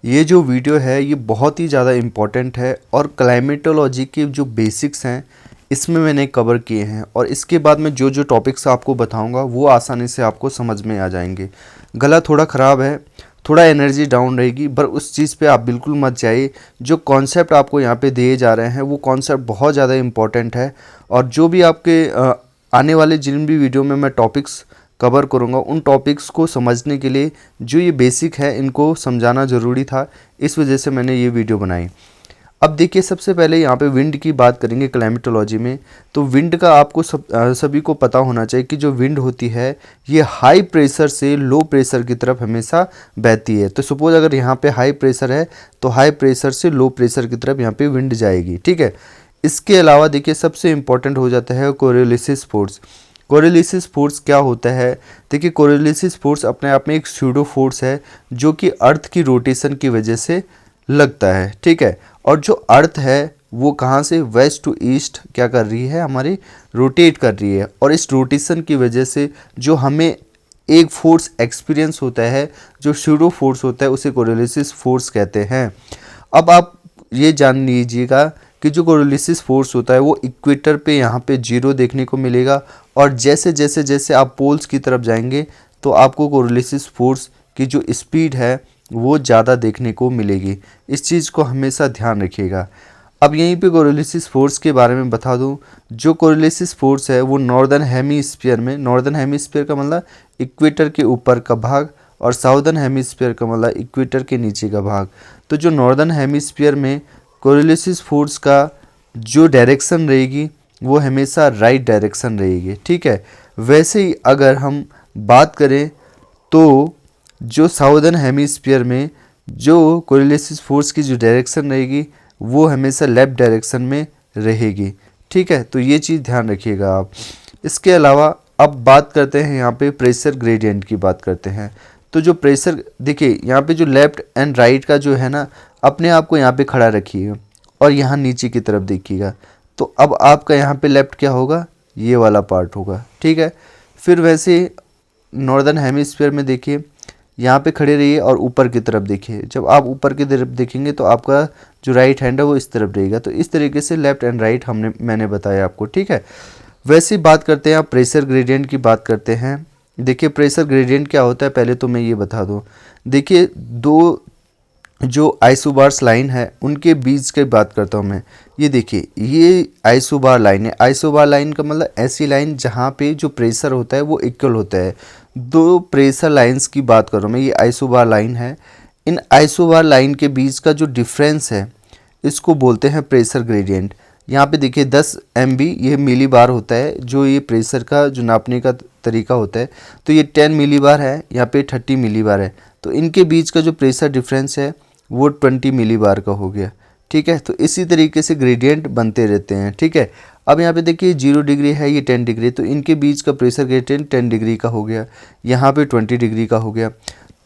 ये जो वीडियो है ये बहुत ही ज़्यादा इम्पॉर्टेंट है और क्लाइमेटोलॉजी के जो बेसिक्स हैं इसमें मैंने कवर किए हैं और इसके बाद मैं जो जो टॉपिक्स आपको बताऊंगा वो आसानी से आपको समझ में आ जाएंगे। गला थोड़ा ख़राब है, थोड़ा एनर्जी डाउन रहेगी, पर उस चीज़ पे आप बिल्कुल मत जाइए। जो कॉन्सेप्ट आपको यहाँ पे दिए जा रहे हैं वो कॉन्सेप्ट बहुत ज़्यादा इम्पॉर्टेंट है और जो भी आपके आने वाले जिन भी वीडियो में मैं टॉपिक्स कवर करूँगा उन टॉपिक्स को समझने के लिए जो ये बेसिक है इनको समझाना ज़रूरी था, इस वजह से मैंने ये वीडियो बनाई। अब देखिए, सबसे पहले यहाँ पे विंड की बात करेंगे क्लाइमेटोलॉजी में। तो विंड का आपको सभी को पता होना चाहिए कि जो विंड होती है ये हाई प्रेशर से लो प्रेशर की तरफ हमेशा बहती है। तो सपोज अगर यहाँ पे हाई प्रेशर है तो हाई प्रेशर से लो प्रेशर की तरफ यहाँ पे विंड जाएगी, ठीक है। इसके अलावा देखिए सबसे इम्पॉर्टेंट हो जाता है कोरियोलिसिस फोर्स। कोरियोलिसिस फोर्स क्या होता है? देखिए, कोरियोलिसिस फोर्स अपने आप में एक स्यूडो फोर्स है जो कि अर्थ की रोटेशन की वजह से लगता है, ठीक है। और जो अर्थ है वो कहाँ से वेस्ट टू ईस्ट क्या कर रही है, हमारी रोटेट कर रही है। और इस रोटेशन की वजह से जो हमें एक फोर्स एक्सपीरियंस होता है, जो स्यूडो फोर्स होता है, उसे कोरियोलिसिस फोर्स कहते हैं। अब आप ये जान लीजिएगा कि जो कोरियोलिसिस फोर्स होता है वो इक्वेटर पे यहाँ पे 0 देखने को मिलेगा और जैसे जैसे जैसे आप पोल्स की तरफ जाएंगे तो आपको कोरियोलिसिस फोर्स की जो स्पीड है वो ज़्यादा देखने को मिलेगी। इस चीज़ को हमेशा ध्यान रखिएगा। अब यहीं पे कोरियोलिसिस फोर्स के बारे में बता दूं। जो कोरियोलिसिस फोर्स है वो नॉर्दर्न हेमीस्फीयर में, नॉर्दर्न हेमीस्फीयर का मतलब इक्वेटर के ऊपर का भाग और साउदर्न हेमीस्फीयर का मतलब इक्वेटर के नीचे का भाग। तो जो नॉर्दर्न हेमीस्फीयर में कोरियोलिसिस फोर्स का जो डायरेक्शन रहेगी वो हमेशा राइट डायरेक्शन रहेगी, ठीक है। वैसे ही अगर हम बात करें तो जो साउदर्न हेमीस्फीयर में जो कोरियोलिसिस फोर्स की जो डायरेक्शन रहेगी वो हमेशा लेफ्ट डायरेक्शन में रहेगी, ठीक है। तो ये चीज़ ध्यान रखिएगा आप। इसके अलावा अब बात करते हैं, यहाँ पे प्रेशर ग्रेडियंट की बात करते हैं। तो जो प्रेशर, देखिए यहाँ पे जो लेफ़्ट एंड राइट का जो है ना, अपने आप को यहाँ पे खड़ा रखिएगा और यहाँ नीचे की तरफ देखिएगा। तो अब आपका यहाँ पे लेफ़्ट क्या होगा, ये वाला पार्ट होगा, ठीक है। फिर वैसे नॉर्दर्न हेमिस्फीयर में देखिए, यहाँ पे खड़े रहिए और ऊपर की तरफ देखिए। जब आप ऊपर की तरफ देखेंगे तो आपका जो राइट हैंड है वो इस तरफ रहेगा। तो इस तरीके से लेफ़्ट एंड राइट मैंने बताया आपको, ठीक है। वैसे ही बात करते हैं, आप प्रेशर ग्रेडियंट की बात करते हैं। देखिए प्रेशर ग्रेडियंट क्या होता है, पहले तो मैं ये बता दूँ। देखिए दो जो आइसोबार्स लाइन है उनके बीच की बात करता हूँ मैं। ये देखिए, ये आइसोबार लाइन है। आइसोबार लाइन का मतलब ऐसी लाइन जहाँ पे जो प्रेशर होता है वो इक्वल होता है। दो प्रेशर लाइंस की बात कर रहा हूँ मैं, ये आइसोबार लाइन है। इन आइसोबार लाइन के बीच का जो डिफरेंस है इसको बोलते हैं प्रेशर ग्रेडियंट। यहाँ पे देखिए 10 MB ये मिली बार होता है, जो ये प्रेशर का जो नापने का तरीका होता है। तो ये 10 मिली बार है, यहाँ पे 30 मिली बार है। तो इनके बीच का जो प्रेशर डिफरेंस है वो 20 मिली बार का हो गया, ठीक है। तो इसी तरीके से ग्रेडियंट बनते रहते हैं, ठीक है। अब यहाँ पे देखिए 0 डिग्री है, ये 10 डिग्री, तो इनके बीच का प्रेशर ग्रेडियंट 10 डिग्री का हो गया, यहाँ पे 20 डिग्री का हो गया।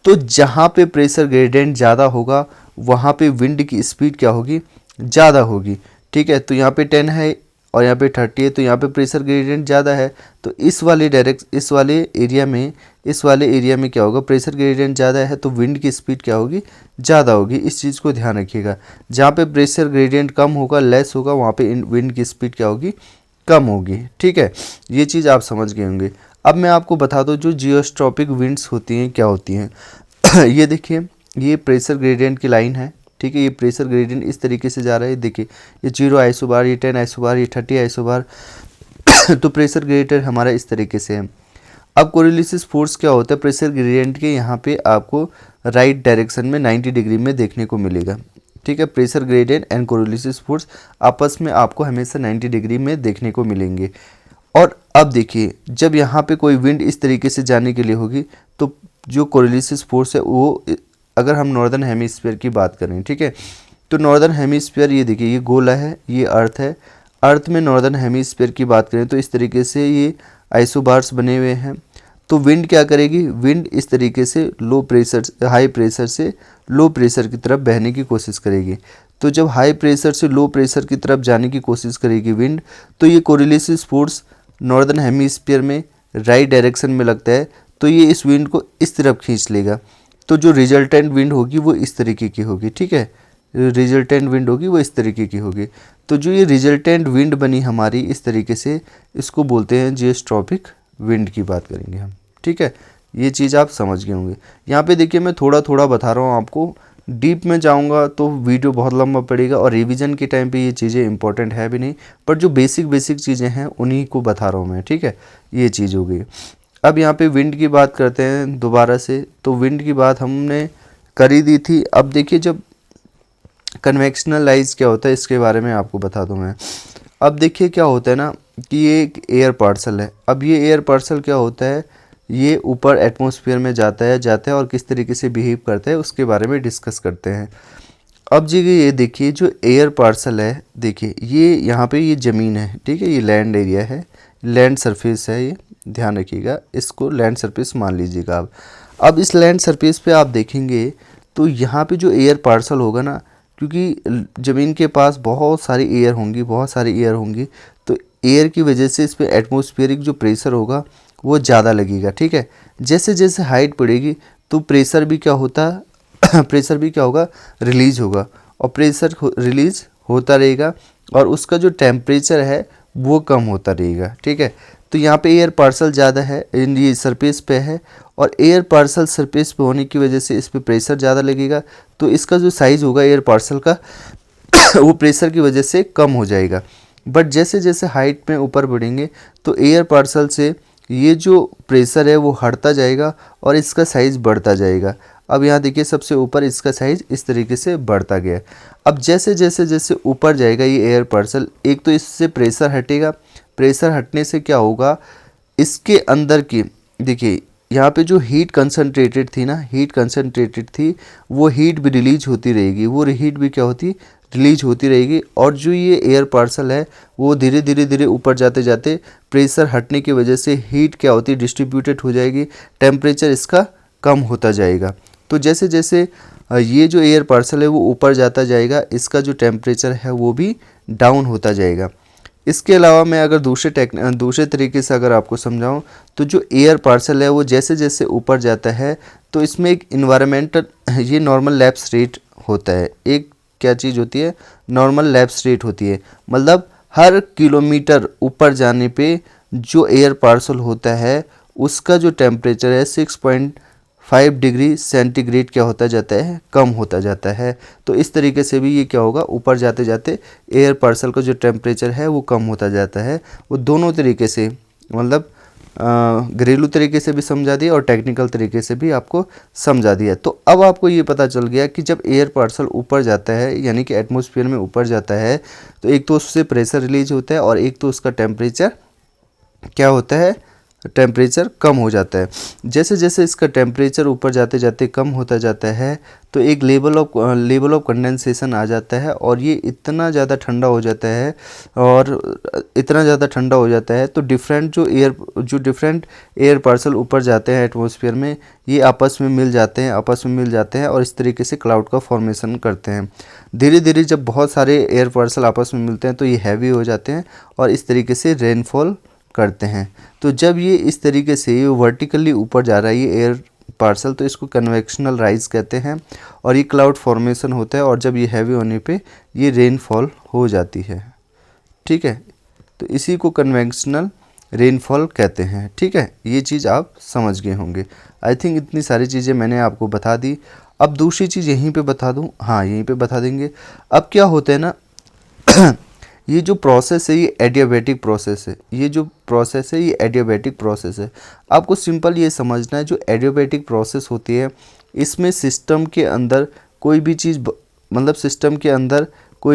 तो जहाँ पे प्रेशर ग्रेडियंट ज़्यादा होगा वहाँ पे विंड की स्पीड क्या होगी, ज़्यादा होगी, ठीक है। तो यहाँ पे 10 है और यहाँ पे 30 है, तो यहाँ पे प्रेशर ग्रेडियंट ज़्यादा है। तो इस वाले एरिया में क्या होगा, प्रेशर ग्रेडियंट ज़्यादा है तो विंड की स्पीड क्या होगी, ज़्यादा होगी। इस चीज़ को ध्यान रखिएगा। जहाँ पे प्रेशर ग्रेडियंट कम होगा, लेस होगा, वहाँ पे विंड की स्पीड क्या होगी, कम होगी, ठीक है। ये चीज़ आप समझ गए होंगे। अब मैं आपको बता दूँ जो जियोस्ट्रॉपिक विंड्स होती हैं क्या होती हैं। ये देखिए, ये प्रेशर ग्रेडियंट की लाइन है, ठीक है। ये प्रेशर ग्रेडियंट इस तरीके से जा रहा है, देखिए ये 0 आइसोबार, ये 10 आइसोबार, ये 30 आइसोबार। तो प्रेशर ग्रेडियंट हमारा इस तरीके से है। अब कोरियोलिसिस फोर्स क्या होता है, प्रेशर ग्रेडियंट के यहाँ पे आपको राइट डायरेक्शन में 90 डिग्री में देखने को मिलेगा, ठीक है। प्रेशर ग्रेडियंट एंड कोरियोलिसिस फोर्स आपस में आपको हमेशा 90 डिग्री में देखने को मिलेंगे। और अब देखिए, जब यहाँ पे कोई विंड इस तरीके से जाने के लिए होगी तो जो कोरियोलिसिस फोर्स है वो, अगर हम नॉर्दर्न हेमिस्फीयर की बात करें, ठीक है, तो नॉर्दर्न हेमिस्फीयर ये देखिए, ये गोला है, ये अर्थ है। अर्थ में नॉर्दर्न हेमिस्फीयर की बात करें तो इस तरीके से ये आइसोबार्स बने हुए हैं। तो विंड क्या करेगी, विंड इस तरीके से हाई प्रेशर से लो प्रेशर की तरफ बहने की कोशिश करेगी। तो जब हाई प्रेशर से लो प्रेशर की तरफ जाने की कोशिश करेगी विंड, तो ये कोरियोलिसिस फोर्स नॉर्दर्न हेमिस्फीयर में राइट डायरेक्शन में लगता है, तो ये इस विंड को इस तरफ खींच लेगा। तो जो रिजल्टेंट विंड होगी वो इस तरीके की होगी, ठीक है, रिजल्टेंट विंड होगी वो इस तरीके की होगी। तो जो ये रिजल्टेंट विंड बनी हमारी इस तरीके से, इसको बोलते हैं जियोस्ट्रॉपिक विंड की बात करेंगे हम, ठीक है। ये चीज़ आप समझ गए होंगे। यहाँ पे देखिए मैं थोड़ा थोड़ा बता रहा हूँ आपको, डीप में जाऊँगा तो वीडियो बहुत लंबा पड़ेगा और रिवीजन के टाइम पे ये चीज़ें इंपॉर्टेंट है भी नहीं, पर जो बेसिक बेसिक चीज़ें हैं उन्हीं को बता रहा हूँ मैं, ठीक है। ये चीज़ हो गई। अब यहाँ पे विंड की बात करते हैं दोबारा से। तो विंड की बात हमने कर ही दी थी। अब देखिए जब कन्वेक्शनलाइज क्या होता है इसके बारे में आपको बता दूं मैं। अब देखिए क्या होता है ना कि ये एक एयर पार्सल है। अब ये एयर पार्सल क्या होता है, ये ऊपर एटमॉस्फेयर में जाता है और किस तरीके से बिहेव करता है उसके बारे में डिस्कस करते हैं। अब जी ये देखिए जो एयर पार्सल है, देखिए ये यहाँ पे ये ज़मीन है, ठीक है, ये लैंड एरिया है, लैंड सरफेस है, ये ध्यान रखिएगा, इसको लैंड सरफेस मान लीजिएगा आप। अब इस लैंड सरफेस पे आप देखेंगे तो यहाँ पे जो एयर पार्सल होगा ना, क्योंकि ज़मीन के पास बहुत सारी एयर होंगी, तो एयर की वजह से इस पर एटमॉस्फेरिक जो प्रेशर होगा वो ज़्यादा लगेगा, ठीक है। जैसे जैसे हाइट बढ़ेगी तो प्रेशर भी क्या होगा, रिलीज होगा, और प्रेशर रिलीज होता रहेगा और उसका जो टेम्परेचर है वो कम होता रहेगा, ठीक है। तो यहाँ पे एयर पार्सल ज़्यादा है, ये सरफेस पे है, और एयर पार्सल सरफेस पे होने की वजह से इस पे प्रेशर ज़्यादा लगेगा, तो इसका जो साइज़ होगा एयर पार्सल का वो प्रेशर की वजह से कम हो जाएगा। बट जैसे जैसे हाइट में ऊपर बढ़ेंगे तो एयर पार्सल से ये जो प्रेशर है वो हटता जाएगा और इसका साइज़ बढ़ता जाएगा। अब यहाँ देखिए सबसे ऊपर इसका साइज़ इस तरीके से बढ़ता गया। अब जैसे जैसे जैसे ऊपर जाएगा ये एयर पार्सल, एक तो इससे प्रेशर हटेगा, प्रेशर हटने से क्या होगा, इसके अंदर की देखिए यहाँ पे जो हीट कंसनट्रेटेड थी, वो हीट भी रिलीज होती रहेगी, रिलीज होती रहेगी। और जो ये एयर पार्सल है वो धीरे धीरे ऊपर जाते जाते प्रेशर हटने की वजह से हीट क्या होती है, डिस्ट्रीब्यूटेड हो जाएगी, टेम्परेचर इसका कम होता जाएगा। तो जैसे जैसे ये जो एयर पार्सल है वो ऊपर जाता जाएगा, इसका जो टेम्परेचर है वो भी डाउन होता जाएगा। इसके अलावा मैं अगर दूसरे तरीके से अगर आपको समझाऊं तो जो एयर पार्सल है वो जैसे जैसे ऊपर जाता है तो इसमें एक इन्वायरमेंटल, ये नॉर्मल लैप्स रेट होता है, एक क्या चीज़ होती है, नॉर्मल लैप्स रेट होती है। मतलब हर किलोमीटर ऊपर जाने पे जो एयर पार्सल होता है उसका जो टेम्परेचर है 6.5 डिग्री सेंटीग्रेड क्या होता जाता है, कम होता जाता है। तो इस तरीके से भी ये क्या होगा, ऊपर जाते जाते एयर पार्सल का जो टेम्परेचर है वो कम होता जाता है। वो दोनों तरीके से, मतलब घरेलू तरीके से भी समझा दिया और टेक्निकल तरीके से भी आपको समझा दिया। तो अब आपको ये पता चल गया कि जब एयर पार्सल ऊपर जाता है यानी कि एटमॉस्फेयर में ऊपर जाता है तो एक तो उससे प्रेशर रिलीज होता है और एक तो उसका टेम्परेचर क्या होता है, टेम्परेचर कम हो जाता है। जैसे जैसे इसका टेम्परेचर ऊपर जाते जाते कम होता जाता है तो एक लेवल ऑफ कंडेंसेशन आ जाता है और ये इतना ज़्यादा ठंडा हो जाता है तो डिफरेंट एयर पार्सल ऊपर जाते हैं एटमॉस्फेयर में, ये आपस में मिल जाते हैं और इस तरीके से क्लाउड का फॉर्मेशन करते हैं। धीरे धीरे जब बहुत सारे एयर पार्सल आपस में मिलते हैं तो ये हैवी हो जाते हैं और इस तरीके से रेनफॉल करते हैं। तो जब ये इस तरीके से ये वर्टिकली ऊपर जा रहा है ये एयर पार्सल, तो इसको कन्वेक्शनल राइज कहते हैं और ये क्लाउड फॉर्मेशन होता है और जब ये हैवी होने पे ये रेनफॉल हो जाती है, ठीक है। तो इसी को कन्वेक्शनल रेनफॉल कहते हैं, ठीक है। ये चीज़ आप समझ गए होंगे। आई थिंक इतनी सारी चीज़ें मैंने आपको बता दी। अब दूसरी चीज़ यहीं पे बता दूं, हाँ यहीं पे बता देंगे। अब क्या होता है ना ये जो प्रोसेस है ये एडियाबैटिक प्रोसेस है। आपको सिंपल ये समझना है, जो एडियाबैटिक प्रोसेस होती है इसमें सिस्टम के अंदर कोई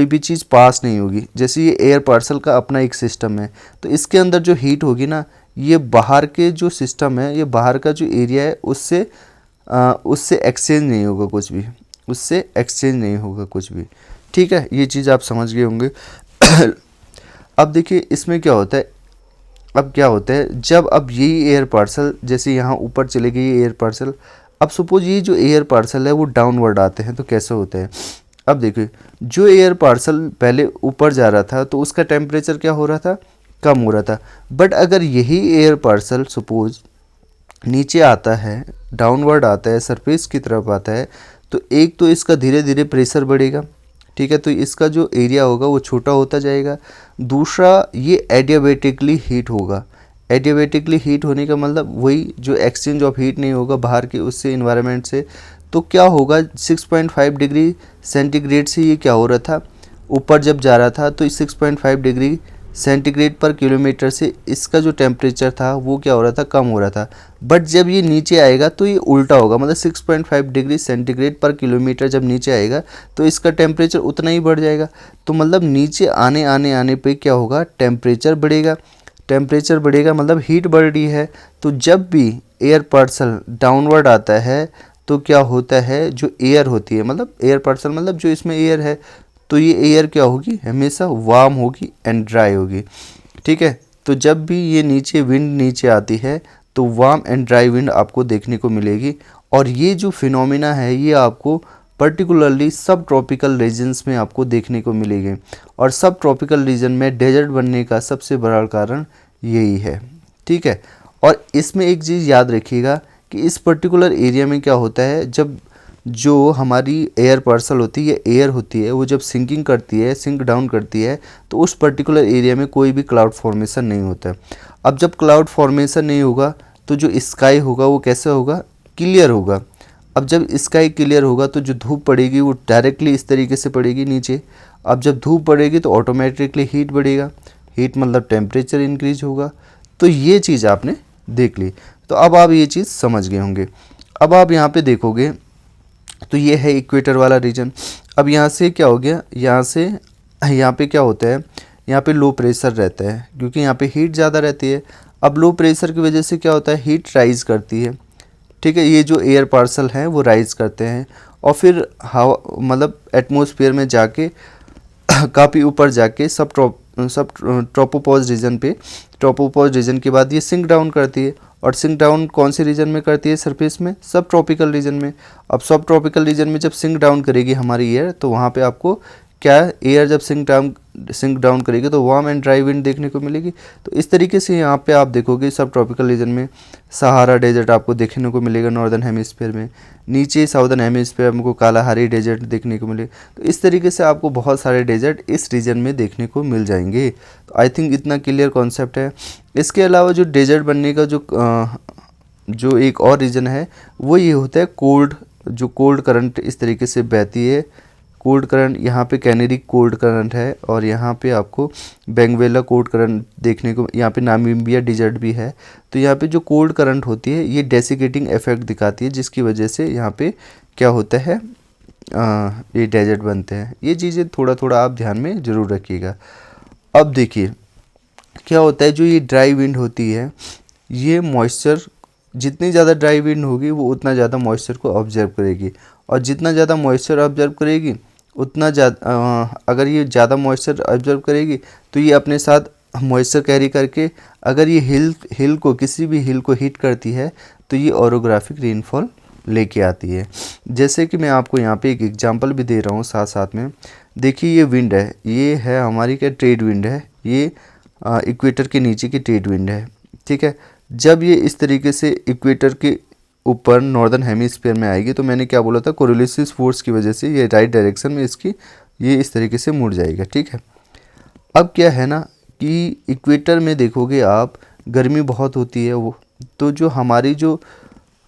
भी चीज़ पास नहीं होगी। जैसे ये एयर पार्सल का अपना एक सिस्टम है तो इसके अंदर जो हीट होगी ना, ये बाहर के जो सिस्टम है, ये बाहर का जो एरिया है उससे एक्सचेंज नहीं होगा कुछ भी, ठीक है। ये चीज़ आप समझ गए होंगे। अब देखिए इसमें क्या होता है, जब अब यही एयर पार्सल जैसे यहाँ ऊपर चले गए एयर पार्सल, अब सपोज ये जो एयर पार्सल है वो डाउनवर्ड आते हैं तो कैसे होता है। अब देखिए जो एयर पार्सल पहले ऊपर जा रहा था तो उसका टेम्परेचर क्या हो रहा था, कम हो रहा था। बट अगर यही एयर पार्सल सपोज नीचे आता है, डाउनवर्ड आता है, सरफेस की तरफ आता है, तो एक तो इसका धीरे धीरे प्रेशर बढ़ेगा, ठीक है, तो इसका जो एरिया होगा वो छोटा होता जाएगा। दूसरा, ये एडियाबेटिकली हीट होगा। एडियाबेटिकली हीट होने का मतलब वही जो एक्सचेंज ऑफ हीट नहीं होगा बाहर के उससे इन्वायरमेंट से, तो क्या होगा 6.5 डिग्री सेंटीग्रेड से ये क्या हो रहा था, ऊपर जब जा रहा था तो 6.5 डिग्री सेंटीग्रेड पर किलोमीटर से इसका जो टेम्परेचर था वो क्या हो रहा था, कम हो रहा था। बट जब ये नीचे आएगा तो ये उल्टा होगा, मतलब 6.5 डिग्री सेंटीग्रेड पर किलोमीटर जब नीचे आएगा तो इसका टेम्परेचर उतना ही बढ़ जाएगा। तो मतलब नीचे आने आने आने पे क्या होगा, टेम्परेचर बढ़ेगा। टेम्परेचर बढ़ेगा मतलब हीट बढ़ रही है। तो जब भी एयर पार्सल डाउनवर्ड आता है तो क्या होता है, जो एयर होती है, मतलब एयर पार्सल मतलब जो इसमें एयर है, तो ये एयर क्या होगी, हमेशा वार्म होगी एंड ड्राई होगी, ठीक है। तो जब भी ये नीचे विंड नीचे आती है तो वार्म एंड ड्राई विंड आपको देखने को मिलेगी। और ये जो फिनोमिना है ये आपको पर्टिकुलरली सब ट्रॉपिकल रीजन्स में आपको देखने को मिलेगी। और सब ट्रॉपिकल रीजन में डेजर्ट बनने का सबसे बड़ा कारण यही है, ठीक है। और इसमें एक चीज़ याद रखिएगा कि इस पर्टिकुलर एरिया में क्या होता है, जब जो हमारी एयर पार्सल होती है, एयर होती है, वो जब सिंकिंग करती है, सिंक डाउन करती है, तो उस पर्टिकुलर एरिया में कोई भी क्लाउड फॉर्मेशन नहीं होता है। अब जब क्लाउड फॉर्मेशन नहीं होगा तो जो स्काई होगा वो कैसा होगा, क्लियर होगा। अब जब स्काई क्लियर होगा तो जो धूप पड़ेगी वो डायरेक्टली इस तरीके से पड़ेगी नीचे। अब जब धूप पड़ेगी तो ऑटोमेटिकली हीट बढ़ेगा, हीट मतलब टेम्परेचर इंक्रीज होगा। तो ये चीज़ आपने देख ली, तो अब आप ये चीज़ समझ गए होंगे। अब आप यहाँ पे देखोगे तो ये है इक्वेटर वाला रीजन। अब यहाँ से क्या हो गया, यहाँ से यहाँ पे क्या होता है, यहाँ पे लो प्रेशर रहता है क्योंकि यहाँ पे हीट ज़्यादा रहती है। अब लो प्रेशर की वजह से क्या होता है, हीट राइज करती है, ठीक है। ये जो एयर पार्सल हैं वो राइज करते हैं और फिर हवा मतलब एटमॉस्फेयर में जाके काफ़ी ऊपर जाके सब ट्रोपोपॉज रीजन पे, ट्रोपोपॉज रीजन के बाद ये सिंक डाउन करती है। और सिंक डाउन कौन से रीजन में करती है, सरफेस में, सब ट्रॉपिकल रीजन में। अब सब ट्रॉपिकल रीजन में जब सिंक डाउन करेगी हमारी एयर, तो वहाँ पे आपको क्या, एयर जब सिंक डाउन करेगी तो वार्म एंड ड्राई विंड देखने को मिलेगी। तो इस तरीके से यहाँ पे आप देखोगे सब ट्रॉपिकल रीजन में सहारा डेजर्ट आपको देखने को मिलेगा नॉर्दर्न हेमिस्फीयर में, नीचे साउदर्न हेमिस्फीयर में आपको कालाहारी डेजर्ट देखने को मिलेगा। तो इस तरीके से आपको बहुत सारे डेजर्ट इस रीजन में देखने को मिल जाएंगे। तो आई थिंक इतना क्लियर कॉन्सेप्ट है। इसके अलावा जो डेजर्ट बनने का जो एक और रीज़न है वो ये होता है कोल्ड, जो कोल्ड करंट इस तरीके से बहती है। कोल्ड करंट यहाँ पे कैनेरी कोल्ड करंट है और यहाँ पे आपको बेंगवेला कोल्ड करंट देखने को, यहाँ पे नामीबिया डेजर्ट भी है। तो यहाँ पे जो कोल्ड करंट होती है ये डेसिकेटिंग इफेक्ट दिखाती है, जिसकी वजह से यहाँ पे क्या होता है, ये डेजर्ट बनते हैं। ये चीज़ें थोड़ा थोड़ा आप ध्यान में ज़रूर रखिएगा। अब देखिए क्या होता है, जो ये ड्राई विंड होती है ये मॉइस्चर, जितनी ज़्यादा ड्राई विंड होगी वो उतना ज़्यादा मॉइस्चर को ऑब्जर्व करेगी, और जितना ज़्यादा मॉइस्चर ऑब्जर्व करेगी उतना ज़्यादा, अगर ये ज़्यादा मॉइस्चर ऑब्जर्व करेगी तो ये अपने साथ मॉइस्चर कैरी करके, अगर ये हिल को, किसी भी हिल को हिट करती है तो ये ओरोग्राफिक रेनफॉल लेके आती है। जैसे कि मैं आपको यहाँ पे एक एग्जांपल भी दे रहा हूँ साथ साथ में। देखिए ये विंड है, ये है हमारी क्या, ट्रेड विंड है, ये इक्वेटर के नीचे की ट्रेड विंड है, ठीक है। जब ये इस तरीके से इक्वेटर के ऊपर नॉर्दर्न हेमिस्फीयर में आएगी तो मैंने क्या बोला था, कोरियोलिस फोर्स की वजह से ये राइट डायरेक्शन में इसकी ये इस तरीके से मुड़ जाएगा, ठीक है। अब क्या है ना कि इक्वेटर में देखोगे आप गर्मी बहुत होती है, वो तो जो हमारी जो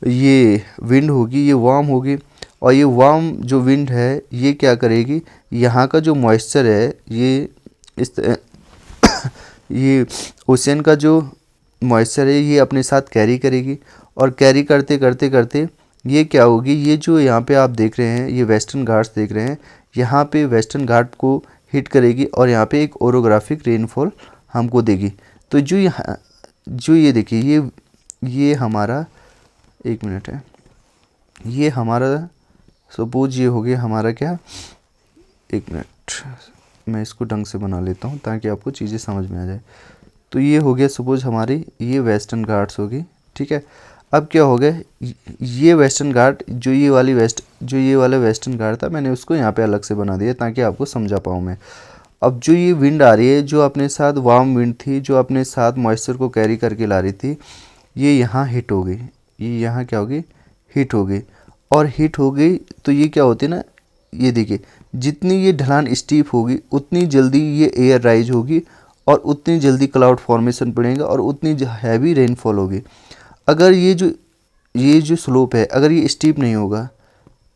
ये विंड होगी ये वार्म होगी, और ये वार्म जो विंड है ये क्या करेगी, यहाँ का जो मॉइस्चर है ये इस ये ओशियन का जो मॉइस्चर है ये अपने साथ कैरी करेगी, और कैरी करते करते करते ये क्या होगी, ये जो यहाँ पे आप देख रहे हैं, ये वेस्टर्न घाट्स देख रहे हैं, यहाँ पे वेस्टर्न घाट को हिट करेगी और यहाँ पे एक ओरोग्राफिक रेनफॉल हमको देगी। तो जो ये देखिए, ये हमारा, एक मिनट है, ये हमारा सपोज ये हो गया हमारा क्या, एक मिनट मैं इसको ढंग से बना लेता हूँ ताकि आपको चीज़ें समझ में आ जाए। तो ये हो गया सपोज हमारी ये वेस्टर्न घाट्स होगी, ठीक है। अब क्या हो गया, ये वेस्टर्न घाट, जो ये वाला वेस्टर्न घाट था मैंने उसको यहाँ पे अलग से बना दिया ताकि आपको समझा पाऊँ मैं। अब जो ये विंड आ रही है, जो अपने साथ वार्म विंड थी, जो अपने साथ मॉइस्चर को कैरी करके ला रही थी, ये यहाँ हिट हो गई, ये यहाँ क्या होगी, हीट हो गई, और हीट हो गई तो ये क्या होती है ना, ये देखिए जितनी ये ढलान स्टीप होगी उतनी जल्दी ये एयर राइज होगी और उतनी जल्दी क्लाउड फॉर्मेशन पड़ेगा और उतनी हैवी रेनफॉल होगी। अगर ये जो स्लोप है अगर ये स्टीप नहीं होगा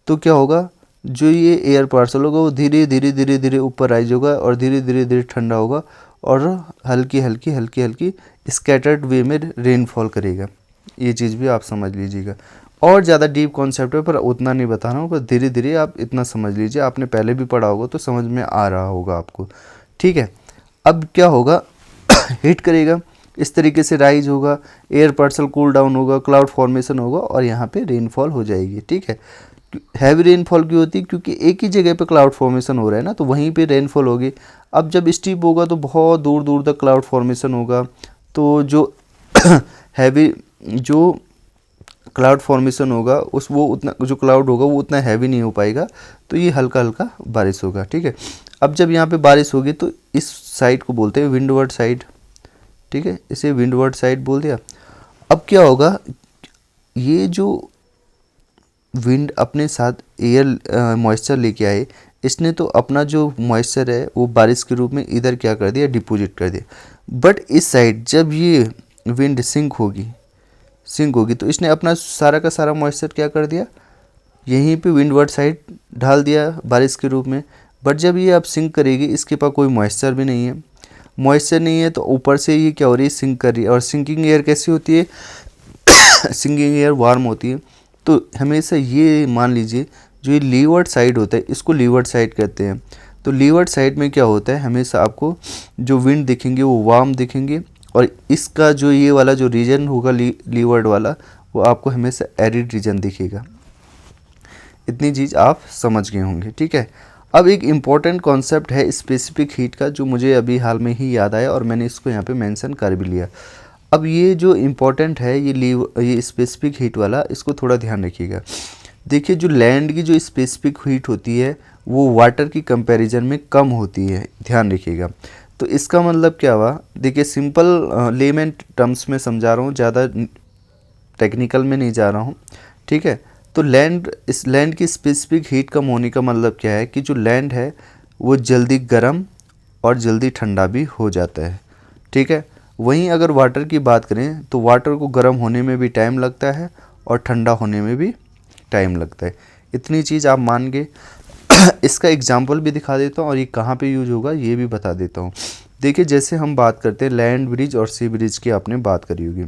तो क्या होगा, जो ये एयर पार्सल होगा वो धीरे धीरे धीरे धीरे ऊपर राइज होगा और धीरे धीरे धीरे ठंडा होगा और हल्की हल्की हल्की हल्की स्कैटर्ड वे में रेनफॉल करेगा। ये चीज़ भी आप समझ लीजिएगा। और ज़्यादा डीप कॉन्सेप्ट है पर उतना नहीं बता रहा हूँ, पर धीरे धीरे आप इतना समझ लीजिए, आपने पहले भी पढ़ा होगा तो समझ में आ रहा होगा आपको। ठीक है, अब क्या होगा हिट करेगा, इस तरीके से राइज होगा, एयर पार्सल कूल डाउन होगा, क्लाउड फॉर्मेशन होगा और यहाँ पे रेनफॉल हो जाएगी। ठीक है, हैवी रेनफॉल क्यों होती है, क्योंकि एक ही जगह पे क्लाउड फॉर्मेशन हो रहा है ना, तो वहीं पे रेनफॉल होगी। अब जब स्टीप होगा तो बहुत दूर दूर तक क्लाउड फॉर्मेशन होगा, तो जो हैवी जो क्लाउड फॉर्मेशन होगा उस वो उतना जो क्लाउड होगा वो उतना हैवी नहीं हो पाएगा, तो ये हल्का हल्का बारिश होगा। ठीक है, अब जब यहाँ पे बारिश होगी तो इस साइड को बोलते हैं विंडवर्ड साइड। ठीक है, इसे विंडवर्ड साइड बोल दिया। अब क्या होगा, ये जो विंड अपने साथ एयर मॉइस्चर लेके आए, इसने तो अपना जो मॉइस्चर है वो बारिश के रूप में इधर क्या कर दिया, डिपोजिट कर दिया। बट इस साइड जब ये विंड सिंक होगी तो इसने अपना सारा का सारा मॉइस्चर क्या कर दिया, यहीं पे विंडवर्ड साइड ढाल दिया बारिश के रूप में। बट जब ये अब सिंक करेगी, इसके पास कोई मॉइस्चर भी नहीं है, मॉइस्चर नहीं है तो ऊपर से ये क्या हो रही है, सिंक कर रही है। और सिंकिंग एयर कैसी होती है सिंकिंग एयर वार्म होती है। तो हमेशा ये मान लीजिए जो ये लीवर्ड साइड होता है इसको लीवर्ड साइड कहते हैं। तो लीवर्ड साइड में क्या होता है, हमेशा आपको जो विंड दिखेंगे वो वार्म दिखेंगे और इसका जो ये वाला जो रीजन होगा लीवर्ड वाला वो आपको हमेशा एरिड रीजन दिखेगा। इतनी चीज़ आप समझ गए होंगे। ठीक है, अब एक इम्पॉर्टेंट कॉन्सेप्ट है स्पेसिफिक हीट का जो मुझे अभी हाल में ही याद आया और मैंने इसको यहाँ पे मेंशन कर भी लिया। अब ये जो इम्पोर्टेंट है ये स्पेसिफिक हीट वाला, इसको थोड़ा ध्यान रखिएगा। देखिए जो लैंड की जो स्पेसिफिक हीट होती है वो वाटर की कंपैरिजन में कम होती है, ध्यान रखिएगा। तो इसका मतलब क्या हुआ, देखिए सिंपल लेमैन टर्म्स में समझा रहा हूँ, ज़्यादा टेक्निकल में नहीं जा रहा हूँ। ठीक है, तो इस लैंड की स्पेसिफिक हीट कम होने का मतलब क्या है कि जो लैंड है वो जल्दी गर्म और जल्दी ठंडा भी हो जाता है। ठीक है, वहीं अगर वाटर की बात करें तो वाटर को गर्म होने में भी टाइम लगता है और ठंडा होने में भी टाइम लगता है। इतनी चीज़ आप मान गए। इसका एग्जांपल भी दिखा देता हूँ और ये कहाँ पे यूज होगा ये भी बता देता हूँ। देखिए जैसे हम बात करते हैं लैंड ब्रिज और सी ब्रिज की, आपने बात करी होगी।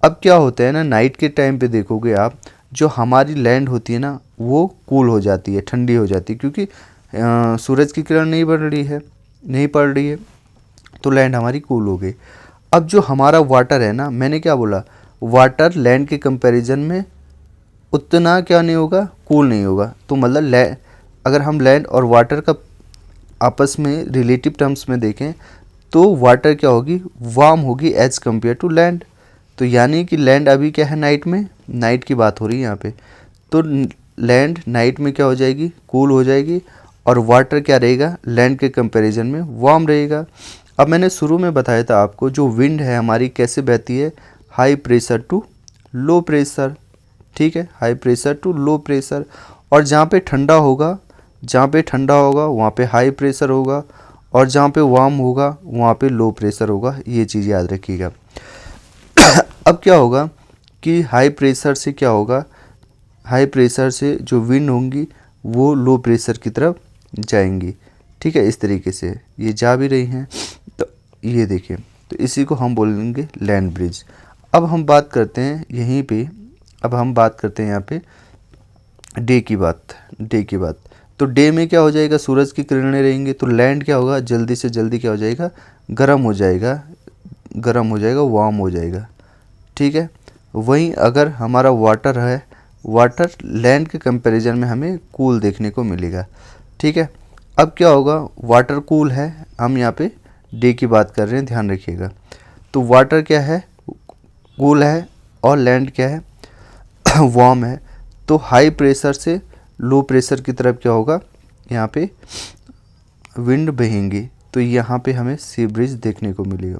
अब क्या होता है ना, नाइट के टाइम पे देखोगे आप, जो हमारी लैंड होती है ना वो कूल हो जाती है, ठंडी हो जाती है, क्योंकि सूरज की किरण नहीं पड़ रही है तो लैंड हमारी कूल हो गई। अब जो हमारा वाटर है ना, मैंने क्या बोला, वाटर लैंड के कंपैरिजन में उतना क्या नहीं होगा, कूल नहीं होगा। तो मतलब अगर हम लैंड और वाटर का आपस में रिलेटिव टर्म्स में देखें तो वाटर क्या होगी, वार्म होगी एज कम्पेयर टू लैंड। तो यानी कि लैंड अभी क्या है, नाइट की बात हो रही है यहाँ पे, तो लैंड नाइट में क्या हो जाएगी, कूल हो जाएगी और वाटर क्या रहेगा, लैंड के कंपैरिजन में वार्म रहेगा। अब मैंने शुरू में बताया था आपको जो विंड है हमारी कैसे बहती है, high pressure to low pressure. ठीक है, high pressure to low pressure. और जहाँ पे ठंडा होगा वहाँ पे हाई प्रेशर होगा और जहाँ पे वार्म होगा वहाँ पे लो प्रेशर होगा। ये चीज़ याद रखिएगा। अब क्या होगा कि हाई प्रेशर से क्या होगा, हाई प्रेशर से जो विंड होंगी वो लो प्रेशर की तरफ जाएंगी। ठीक है, इस तरीके से ये जा भी रही हैं। तो ये देखिए, तो इसी को हम बोलेंगे लैंड ब्रिज। अब हम बात करते हैं यहाँ पे डे की बात। तो डे में क्या हो जाएगा, सूरज की किरणें रहेंगी तो लैंड क्या होगा, जल्दी से जल्दी क्या हो जाएगा, गर्म हो जाएगा, वार्म हो जाएगा। ठीक है, वहीं अगर हमारा वाटर है, वाटर लैंड के कंपैरिजन में हमें कूल देखने को मिलेगा। ठीक है, अब क्या होगा, वाटर कूल है, हम यहाँ पे डे की बात कर रहे हैं, ध्यान रखिएगा। तो वाटर क्या है, कूल है और लैंड क्या है, वार्म है। तो हाई प्रेशर से लो प्रेशर की तरफ क्या होगा, यहाँ पे विंड बहेंगी, तो यहाँ पे हमें सी ब्रिज देखने को मिलेगा।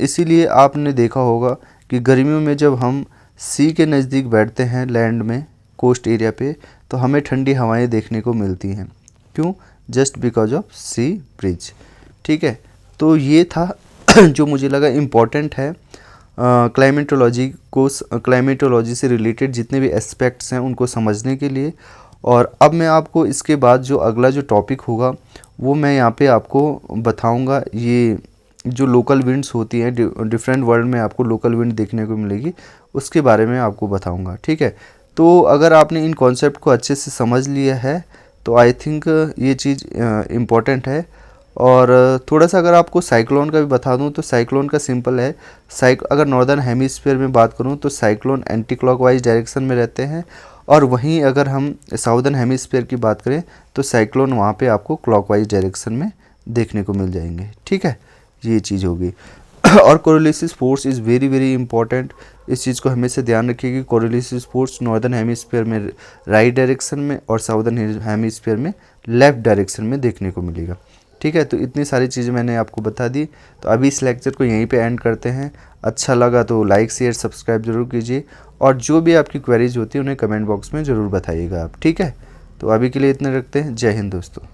इसीलिए आपने देखा होगा कि गर्मियों में जब हम सी के नज़दीक बैठते हैं लैंड में, कोस्ट एरिया पे, तो हमें ठंडी हवाएं देखने को मिलती हैं। क्यों? Just because of sea breeze. ठीक है, तो ये था जो मुझे लगा इम्पॉर्टेंट है क्लाइमेटोलॉजी से रिलेटेड जितने भी एस्पेक्ट्स हैं उनको समझने के लिए। और अब मैं आपको इसके बाद जो अगला जो टॉपिक होगा वो मैं यहाँ पे आपको बताऊँगा। ये जो लोकल विंड्स होती हैं, डिफरेंट वर्ल्ड में आपको लोकल विंड देखने को मिलेगी, उसके बारे में आपको बताऊंगा। ठीक है, तो अगर आपने इन कॉन्सेप्ट को अच्छे से समझ लिया है तो आई थिंक ये चीज़ इम्पॉर्टेंट है। और थोड़ा सा अगर आपको साइक्लोन का भी बता दूं तो साइक्लोन का सिंपल है। अगर नॉर्दर्न हेमिस्फीयर में बात करूं तो साइक्लोन एंटी क्लॉकवाइज डायरेक्शन में रहते हैं, और वहीं अगर हम साउदर्न हेमिस्फीयर की बात करें तो साइक्लोन वहाँ पे आपको क्लॉकवाइज डायरेक्शन में देखने को मिल जाएंगे। ठीक है, ये चीज़ होगी। और Coriolis force is very very important. इस चीज़ को हमेशा ध्यान रखिए कि कोरिलेसिस फोर्स नॉर्दर्न हेमिस्फीयर में राइट डायरेक्शन में और साउदर्न हेमिस्फीयर में लेफ़्ट डायरेक्शन में देखने को मिलेगा। ठीक है, तो इतनी सारी चीज़ें मैंने आपको बता दी। तो अभी इस लेक्चर को यहीं पे एंड करते हैं। अच्छा लगा तो लाइक शेयर सब्सक्राइब जरूर कीजिए, और जो भी आपकी क्वेरीज होती है उन्हें कमेंट बॉक्स में ज़रूर बताइएगा आप। ठीक है, तो अभी के लिए इतने रखते हैं। जय हिंद दोस्तों।